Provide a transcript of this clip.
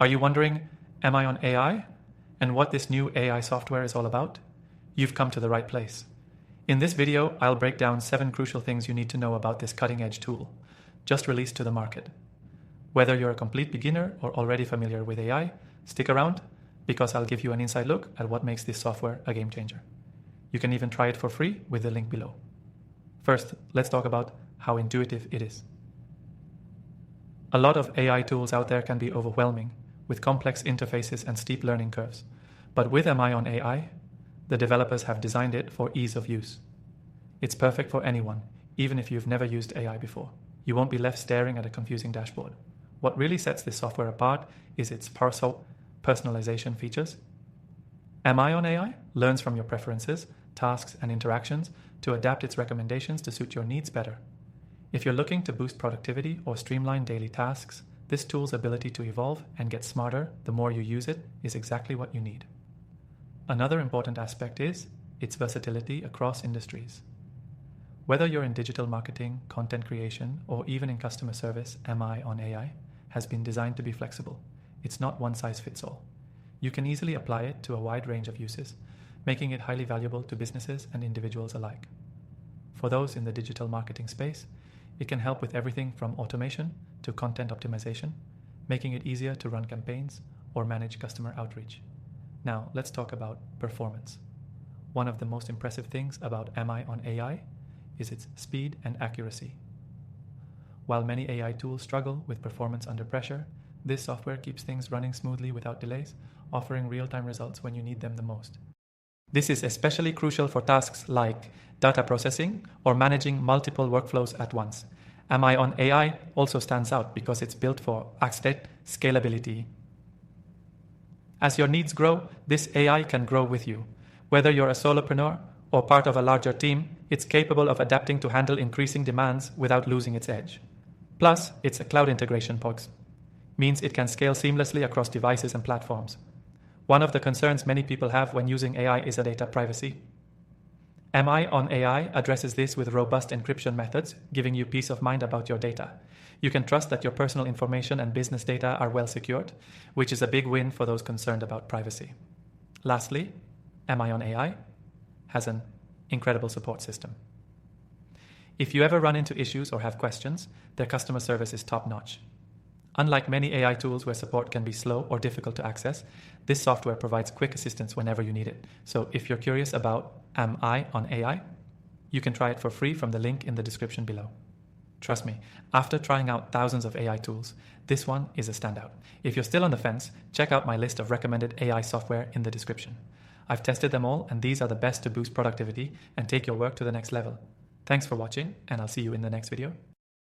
Are you wondering, am I on AI? And what this new AI software is all about? You've come to the right place. In this video, I'll break down 7 crucial things you need to know about this cutting-edge tool, just released to the market. Whether you're a complete beginner or already familiar with AI, stick around, because I'll give you an inside look at what makes this software a game changer. You can even try it for free with the link below. First, let's talk about how intuitive it is. A lot of AI tools out there can be overwhelming, with complex interfaces and steep learning curves. But with MI on AI, the developers have designed it for ease of use. It's perfect for anyone, even if you've never used AI before. You won't be left staring at a confusing dashboard. What really sets this software apart is its personalization features. MI on AI learns from your preferences, tasks, and interactions to adapt its recommendations to suit your needs better. If you're looking to boost productivity or streamline daily tasks, this tool's ability to evolve and get smarter the more you use it is exactly what you need. Another important aspect is its versatility across industries. Whether you're in digital marketing, content creation, or even in customer service, MI on AI has been designed to be flexible. It's not one size fits all. You can easily apply it to a wide range of uses, making it highly valuable to businesses and individuals alike. For those in the digital marketing space, it can help with everything from automation to content optimization, making it easier to run campaigns or manage customer outreach. Now, let's talk about performance. One of the most impressive things about MI on AI is its speed and accuracy. While many AI tools struggle with performance under pressure, this software keeps things running smoothly without delays, offering real-time results when you need them the most. This is especially crucial for tasks like data processing or managing multiple workflows at once. MI on AI also stands out because it's built for scalability. As your needs grow, this AI can grow with you. Whether you're a solopreneur or part of a larger team, it's capable of adapting to handle increasing demands without losing its edge. Plus, it's a cloud integration POGs, means it can scale seamlessly across devices and platforms. One of the concerns many people have when using AI is data privacy. MI on AI addresses this with robust encryption methods, giving you peace of mind about your data. You can trust that your personal information and business data are well secured, which is a big win for those concerned about privacy. Lastly, MI on AI has an incredible support system. If you ever run into issues or have questions, their customer service is top-notch. Unlike many AI tools where support can be slow or difficult to access, this software provides quick assistance whenever you need it. So if you're curious about MI on AI, you can try it for free from the link in the description below. Trust me, after trying out thousands of AI tools, this one is a standout. If you're still on the fence, check out my list of recommended AI software in the description. I've tested them all, and these are the best to boost productivity and take your work to the next level. Thanks for watching, and I'll see you in the next video.